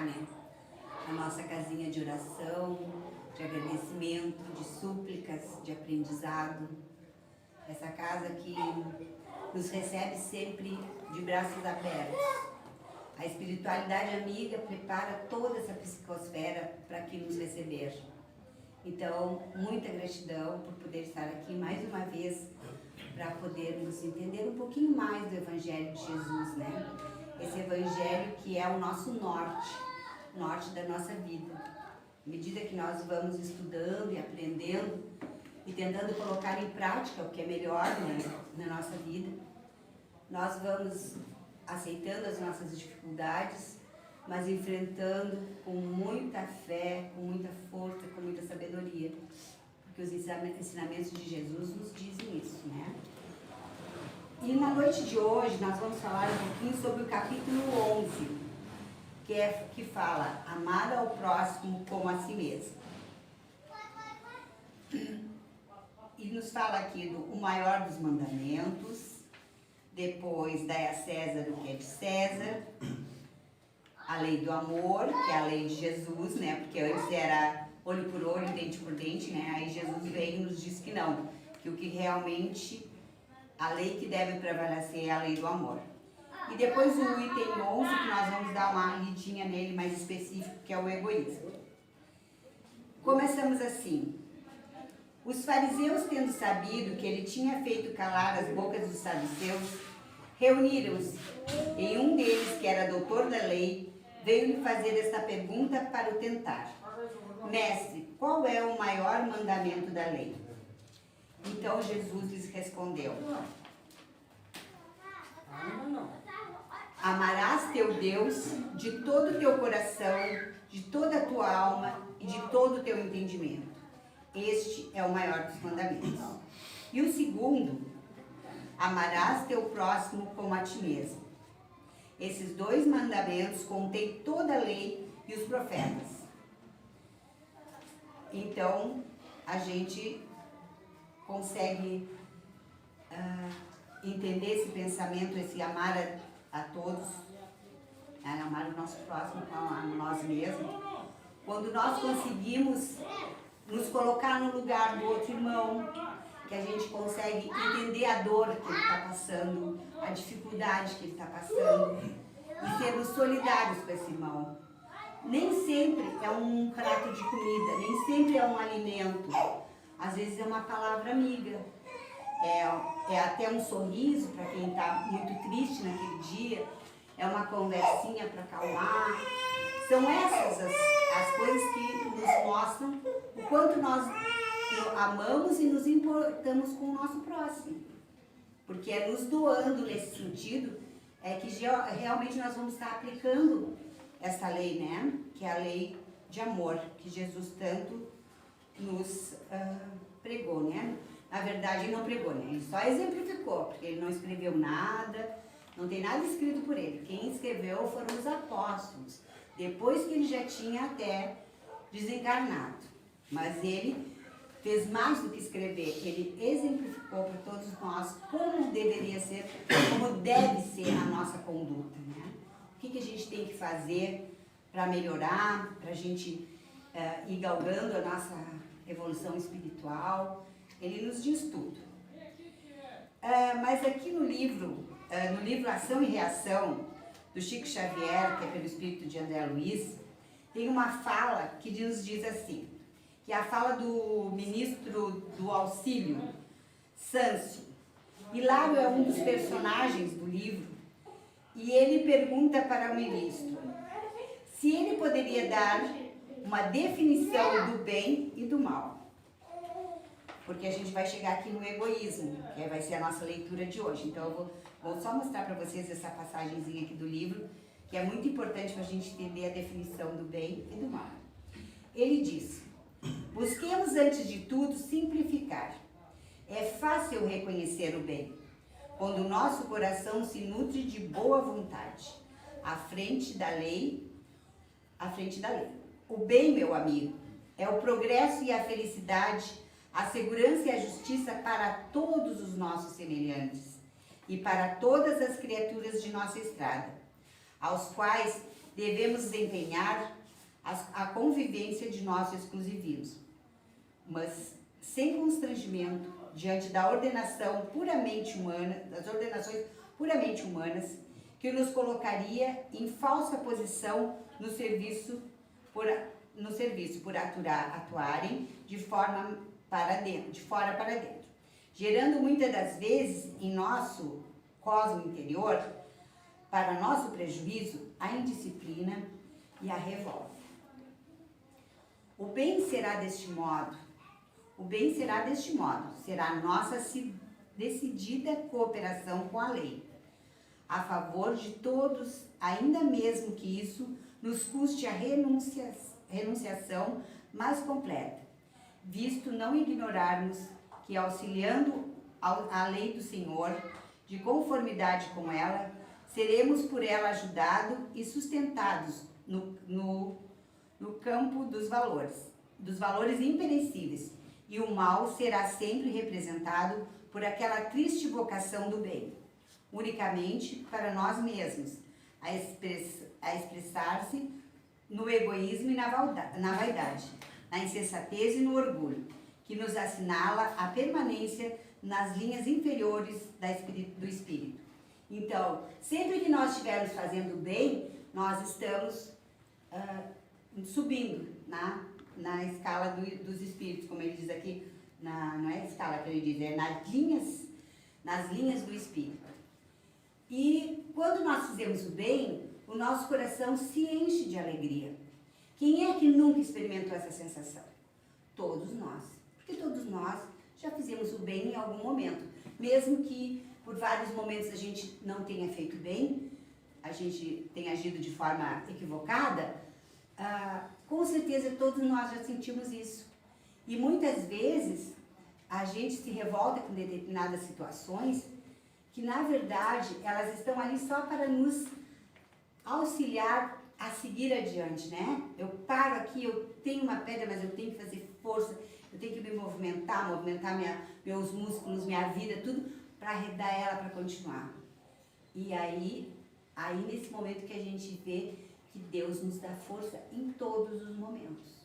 né? A nossa casinha de oração, de agradecimento, de súplicas, de aprendizado. Essa casa que nos recebe sempre de braços abertos. A espiritualidade amiga prepara toda essa psicosfera para aqui nos receber. Então, muita gratidão por poder estar aqui mais uma vez para podermos entender um pouquinho mais do Evangelho de Jesus, né? Esse Evangelho que é o nosso norte da nossa vida. À medida que nós vamos estudando e aprendendo e tentando colocar em prática o que é melhor, né, na nossa vida, nós vamos aceitando as nossas dificuldades, mas enfrentando com muita fé, com muita força, com muita sabedoria. Porque os ensinamentos de Jesus nos dizem isso, né? E na noite de hoje nós vamos falar um pouquinho sobre o capítulo 11, que fala amar ao próximo como a si mesmo. E nos fala aqui do o maior dos mandamentos, depois dai a César o que é de César, a lei do amor, que é a lei de Jesus, né? Porque antes era olho por olho, dente por dente, né? Aí Jesus veio e nos diz que não, que o que realmente, a lei que deve prevalecer é a lei do amor. E depois o item 11, que nós vamos dar uma lidinha nele mais específico, que é o egoísmo. Começamos assim. Os fariseus, tendo sabido que ele tinha feito calar as bocas dos saduceus, reuniram-se, e um deles, que era doutor da lei, veio-lhe fazer esta pergunta para o tentar. Mestre, qual é o maior mandamento da lei? Então Jesus lhes respondeu. Amarás teu Deus de todo o teu coração, de toda a tua alma e de todo o teu entendimento. Este é o maior dos mandamentos. E o segundo, amarás teu próximo como a ti mesmo. Esses dois mandamentos contêm toda a lei e os profetas. Então, a gente consegue entender esse pensamento, esse amar a todos, amar o nosso próximo como a nós mesmos, quando nós conseguimos nos colocar no lugar do outro irmão, que a gente consegue entender a dor que ele está passando, a dificuldade que ele está passando, e sermos solidários com esse irmão. Nem sempre é um prato de comida, nem sempre é um alimento, às vezes é uma palavra amiga, é até um sorriso para quem está muito triste naquele dia, é uma conversinha para acalmar. São essas as coisas que nos mostram o quanto nós amamos e nos importamos com o nosso próximo. Porque é nos doando nesse sentido que realmente nós vamos estar aplicando essa lei, né? Que é a lei de amor, que Jesus tanto nos pregou, né? Na verdade, ele não pregou, né? Ele só exemplificou, porque ele não escreveu nada, não tem nada escrito por ele. Quem escreveu foram os apóstolos, depois que ele já tinha até desencarnado. Mas ele fez mais do que escrever, ele exemplificou para todos nós como deveria ser, como deve ser a nossa conduta, né? O que a gente tem que fazer para melhorar, para a gente ir galgando a nossa evolução espiritual. Ele nos diz tudo. Mas aqui no livro Ação e Reação, do Chico Xavier, que é pelo espírito de André Luiz, tem uma fala que nos diz assim, que é a fala do ministro do Auxílio, Sâncio. Hilário é um dos personagens do livro, e ele pergunta para o ministro se ele poderia dar uma definição do bem e do mal. Porque a gente vai chegar aqui no egoísmo, que vai ser a nossa leitura de hoje. Então eu vou só mostrar para vocês essa passagenzinha aqui do livro, que é muito importante para a gente entender a definição do bem e do mal. Ele diz: busquemos antes de tudo simplificar. É fácil reconhecer o bem, quando o nosso coração se nutre de boa vontade, à frente da lei. O bem, meu amigo, é o progresso e a felicidade, a segurança e a justiça para todos os nossos semelhantes e para todas as criaturas de nossa estrada, aos quais devemos desempenhar a convivência de nosso exclusivismo, mas sem constrangimento diante da ordenação puramente humana, das ordenações puramente humanas, que nos colocaria em falsa posição no serviço por atuarem de fora para dentro, gerando muitas das vezes em nosso cosmo interior, para nosso prejuízo, a indisciplina e a revolta. O bem será deste modo, será a nossa decidida cooperação com a lei, a favor de todos, ainda mesmo que isso nos custe a renunciação mais completa, visto não ignorarmos que, auxiliando a lei do Senhor, de conformidade com ela, seremos por ela ajudados e sustentados no campo dos valores imperecíveis, e o mal será sempre representado por aquela triste vocação do bem, unicamente para nós mesmos, a expressar-se no egoísmo e na vaidade, na insensatez e no orgulho, que nos assinala a permanência nas linhas inferiores do espírito. Então, sempre que nós estivermos fazendo bem, nós estamos subindo na escala dos espíritos, como ele diz aqui, não é a escala que ele diz, é nas linhas do espírito. E quando nós fizemos o bem, o nosso coração se enche de alegria. Quem é que nunca experimentou essa sensação? Todos nós. Porque todos nós já fizemos o bem em algum momento. Mesmo que por vários momentos a gente não tenha feito bem, a gente tenha agido de forma equivocada, com certeza todos nós já sentimos isso. E muitas vezes a gente se revolta com determinadas situações que, na verdade, elas estão ali só para nos auxiliar a seguir adiante, né? Eu paro aqui, eu tenho uma pedra, mas eu tenho que fazer força, eu tenho que me movimentar meus músculos, minha vida, tudo, para arredar ela, para continuar. E aí nesse momento que a gente vê que Deus nos dá força em todos os momentos.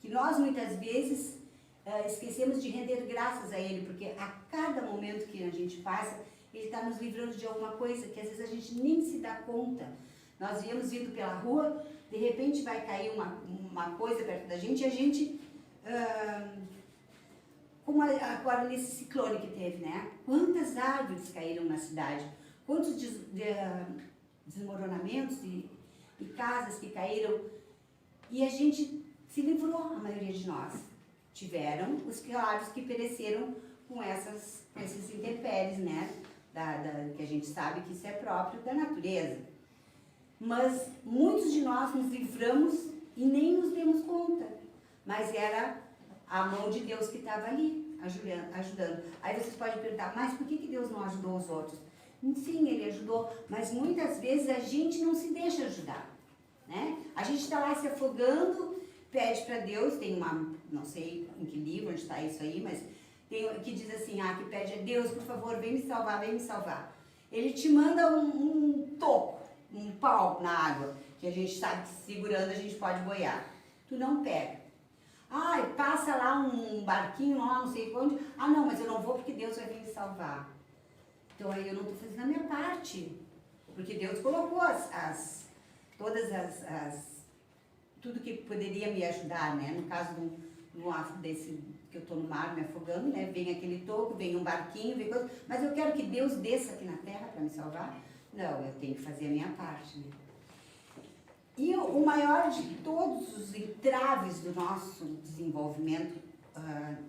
Que nós, muitas vezes, esquecemos de render graças a Ele, porque a cada momento que a gente passa, Ele está nos livrando de alguma coisa que às vezes a gente nem se dá conta. Nós viemos vindo pela rua, de repente vai cair uma coisa perto da gente e a gente, como agora nesse ciclone que teve, né? Quantas árvores caíram na cidade, quantos desmoronamentos e casas que caíram, e a gente se livrou, a maioria de nós. Tiveram os claros que pereceram com esses intempéries, né? Que a gente sabe que isso é próprio da natureza. Mas muitos de nós nos livramos e nem nos demos conta. Mas era a mão de Deus que estava ali, ajudando. Aí vocês podem perguntar, mas por que Deus não ajudou os outros? Sim, Ele ajudou, mas muitas vezes a gente não se deixa ajudar, né? A gente está lá se afogando, pede para Deus, tem não sei em que livro, onde está isso aí, mas tem que diz assim, que pede a Deus, por favor, vem me salvar, vem me salvar. Ele te manda um toco, um pau na água, que a gente sabe que segurando a gente pode boiar. Tu não pega. Passa lá um barquinho lá, não sei onde. Não, mas eu não vou porque Deus vai vir me salvar. Então aí eu não estou fazendo a minha parte. Porque Deus colocou tudo que poderia me ajudar, né? No caso desse que eu estou no mar me afogando, né? Vem aquele toco, vem um barquinho, vem coisa. Mas eu quero que Deus desça aqui na terra para me salvar? Não, eu tenho que fazer a minha parte, né? E o maior de todos os entraves do nosso desenvolvimento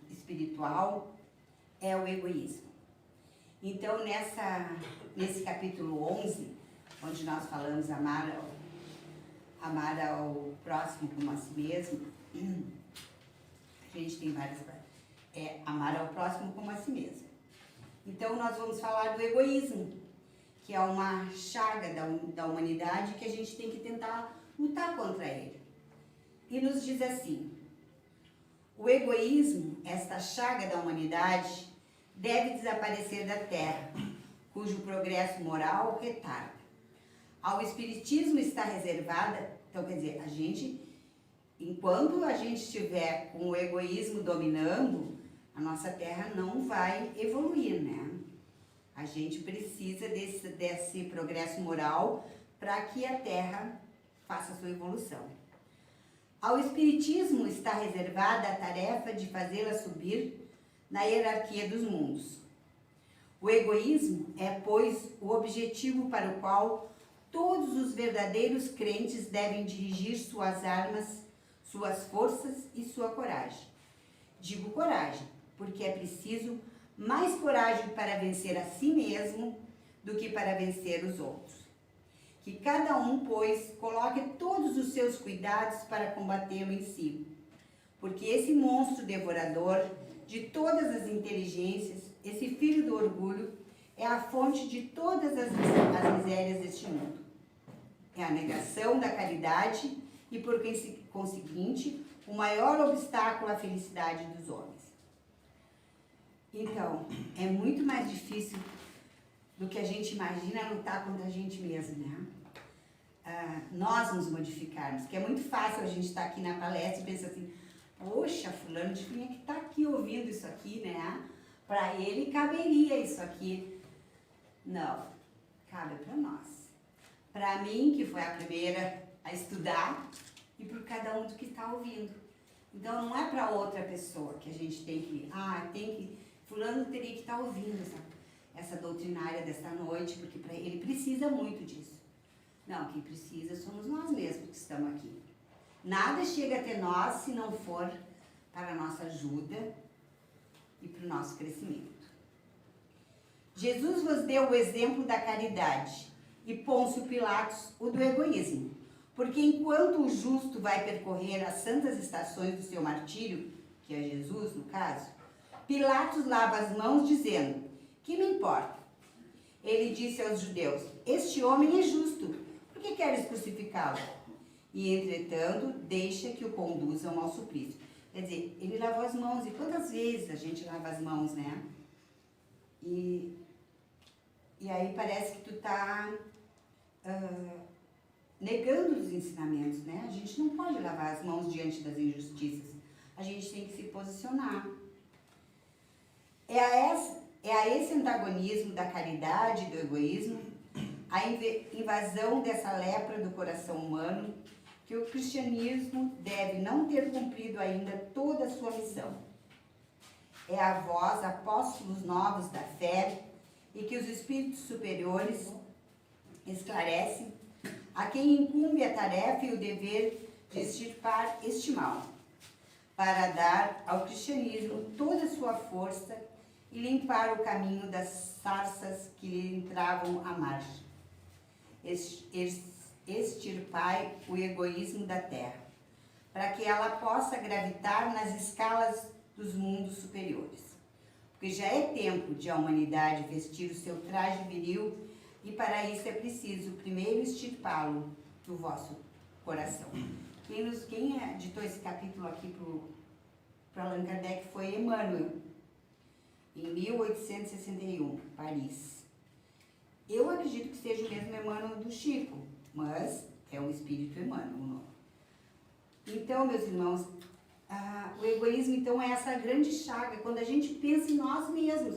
espiritual é o egoísmo. Então, nesse capítulo 11, onde nós falamos amar ao próximo como a si mesmo, a gente tem várias coisas. Amar ao próximo como a si mesmo. Então, nós vamos falar do egoísmo, que é uma chaga da humanidade que a gente tem que tentar lutar contra ele. E nos diz assim, o egoísmo, esta chaga da humanidade, deve desaparecer da terra, cujo progresso moral retarda. Ao espiritismo está reservada, então quer dizer, a gente, enquanto a gente estiver com o egoísmo dominando, a nossa Terra não vai evoluir, né? A gente precisa desse progresso moral para que a Terra faça a sua evolução. Ao espiritismo está reservada a tarefa de fazê-la subir na hierarquia dos mundos. O egoísmo é, pois, o objetivo para o qual todos os verdadeiros crentes devem dirigir suas armas, suas forças e sua coragem. Digo coragem, porque é preciso mais coragem para vencer a si mesmo do que para vencer os outros. Que cada um, pois, coloque todos os seus cuidados para combatê-lo em si, porque esse monstro devorador de todas as inteligências, esse filho do orgulho, é a fonte de todas as misérias deste mundo. É a negação da caridade e, por conseguinte, o maior obstáculo à felicidade dos homens. Então, é muito mais difícil do que a gente imagina lutar contra a gente mesmo, né? Nós nos modificarmos, que é muito fácil a gente estar aqui na palestra e pensar assim, poxa, fulano tinha que estar aqui ouvindo isso aqui, né? Para ele caberia isso aqui. Não, cabe para nós. Para mim, que foi a primeira a estudar, e por cada um do que está ouvindo. Então, não é para outra pessoa que a gente tem que... fulano teria que estar ouvindo essa doutrinária desta noite, porque ele precisa muito disso. Não, quem precisa somos nós mesmos que estamos aqui. Nada chega até nós se não for para a nossa ajuda e para o nosso crescimento. Jesus vos deu o exemplo da caridade e Pôncio Pilatos o do egoísmo, porque enquanto o justo vai percorrer as santas estações do seu martírio, que é Jesus no caso, Pilatos lava as mãos dizendo, que me importa? Ele disse aos judeus, este homem é justo, por que queres crucificá-lo? E, entretanto, deixa que o conduzam ao suplício. Quer dizer, ele lavou as mãos, e quantas vezes a gente lava as mãos, né? E aí parece que tu tá negando os ensinamentos, né? A gente não pode lavar as mãos diante das injustiças. A gente tem que se posicionar. É a esse antagonismo da caridade e do egoísmo, a invasão dessa lepra do coração humano, que o cristianismo deve não ter cumprido ainda toda a sua missão. É a vós, apóstolos novos da fé, e que os espíritos superiores esclarecem a quem incumbe a tarefa e o dever de extirpar este mal, para dar ao cristianismo toda a sua força e limpar o caminho das sarças que lhe entravam à margem. Extirpai o egoísmo da terra, para que ela possa gravitar nas escalas dos mundos superiores. Porque já é tempo de a humanidade vestir o seu traje viril e para isso é preciso primeiro extirpá-lo do vosso coração. Quem editou esse capítulo aqui para Allan Kardec foi Emmanuel, em 1861, Paris. Eu acredito que seja o mesmo Emmanuel do Chico, mas é o Espírito Emmanuel o nome. Então, meus irmãos, o egoísmo então é essa grande chaga, quando a gente pensa em nós mesmos,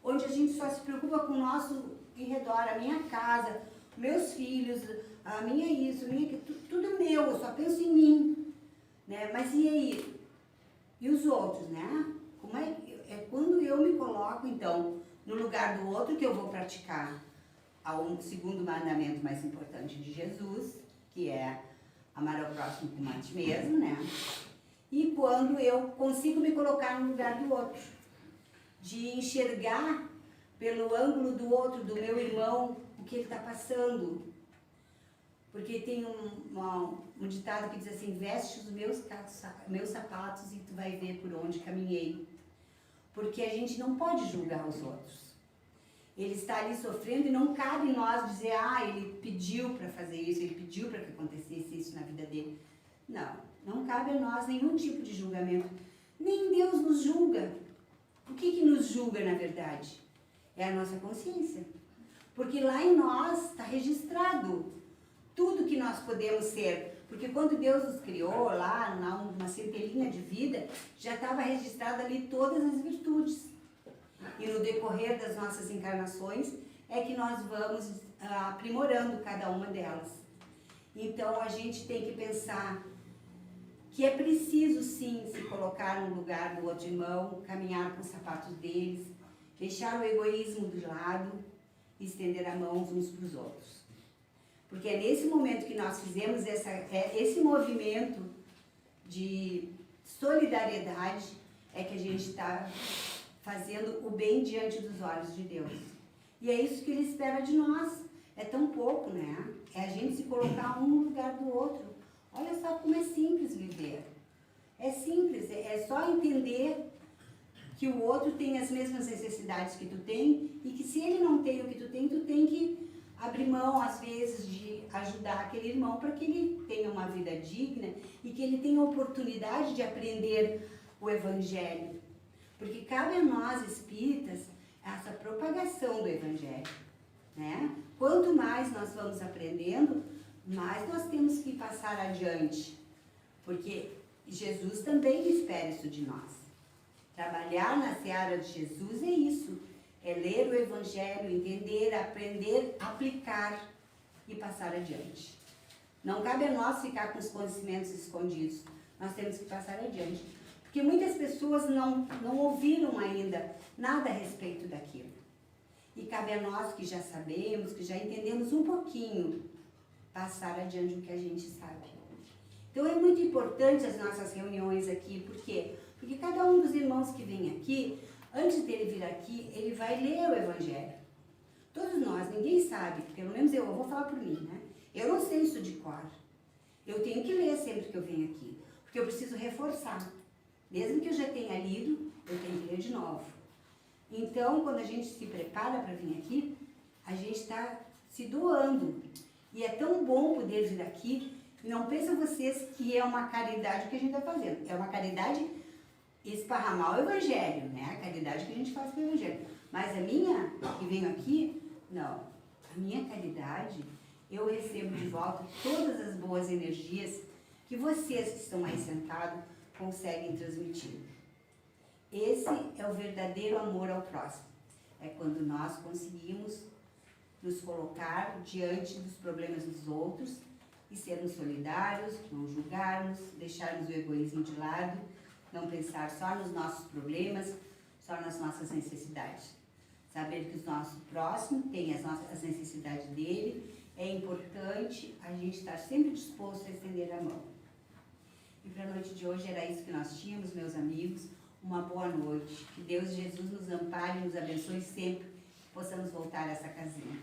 onde a gente só se preocupa com o nosso em redor, a minha casa, meus filhos, a minha isso, tudo meu, eu só penso em mim, né? Mas e aí? E os outros, né? Como é quando eu me coloco, então, no lugar do outro que eu vou praticar o segundo mandamento mais importante de Jesus, que é amar ao próximo como a ti mesmo, né? E quando eu consigo me colocar no lugar do outro, de enxergar pelo ângulo do outro, do meu irmão, o que ele está passando. Porque tem um ditado que diz assim, veste os meus sapatos e tu vai ver por onde caminhei. Porque a gente não pode julgar os outros. Ele está ali sofrendo e não cabe nós dizer, ele pediu para fazer isso, ele pediu para que acontecesse isso na vida dele. Não cabe a nós nenhum tipo de julgamento. Nem Deus nos julga. O que nos julga, na verdade? É a nossa consciência. Porque lá em nós está registrado tudo que nós podemos ser. Porque quando Deus nos criou lá, numa centelhinha de vida, já estava registrada ali todas as virtudes. E no decorrer das nossas encarnações é que nós vamos aprimorando cada uma delas. Então a gente tem que pensar que é preciso sim se colocar no lugar do outro irmão, caminhar com os sapatos deles, deixar o egoísmo de lado e estender a mão uns para os outros. Porque é nesse momento que nós fizemos esse movimento de solidariedade é que a gente está fazendo o bem diante dos olhos de Deus. E é isso que Ele espera de nós. É tão pouco, né? É a gente se colocar um no lugar do outro. Olha só como é simples viver. É simples, é só entender que o outro tem as mesmas necessidades que tu tem e que se ele não tem o que tu tem que abrir mão, às vezes, de ajudar aquele irmão para que ele tenha uma vida digna e que ele tenha a oportunidade de aprender o Evangelho. Porque cabe a nós, espíritas, essa propagação do Evangelho, né? Quanto mais nós vamos aprendendo, mais nós temos que passar adiante. Porque Jesus também espera isso de nós. Trabalhar na seara de Jesus é isso. É ler o Evangelho, entender, aprender, aplicar e passar adiante. Não cabe a nós ficar com os conhecimentos escondidos. Nós temos que passar adiante. Porque muitas pessoas não ouviram ainda nada a respeito daquilo. E cabe a nós que já sabemos, que já entendemos um pouquinho, passar adiante o que a gente sabe. Então é muito importante as nossas reuniões aqui. Por quê? Porque cada um dos irmãos que vem aqui, antes dele vir aqui, ele vai ler o Evangelho. Todos nós, ninguém sabe, pelo menos eu vou falar por mim, né? Eu não sei isso de cor. Eu tenho que ler sempre que eu venho aqui, porque eu preciso reforçar. Mesmo que eu já tenha lido, eu tenho que ler de novo. Então, quando a gente se prepara para vir aqui, a gente está se doando. E é tão bom poder vir aqui. Não pensam vocês que é uma caridade que a gente está fazendo. É uma caridade esparramar o Evangelho, né? A caridade que a gente faz com o Evangelho. Mas a minha, que venho aqui, não. A minha caridade, eu recebo de volta todas as boas energias que vocês que estão aí sentados conseguem transmitir. Esse é o verdadeiro amor ao próximo. É quando nós conseguimos nos colocar diante dos problemas dos outros e sermos solidários, não julgarmos, deixarmos o egoísmo de lado, não pensar só nos nossos problemas, só nas nossas necessidades. Saber que o nosso próximo tem as necessidades dele, é importante a gente estar sempre disposto a estender a mão. E para a noite de hoje era isso que nós tínhamos, meus amigos. Uma boa noite. Que Deus Jesus nos ampare e nos abençoe sempre que possamos voltar a essa casinha.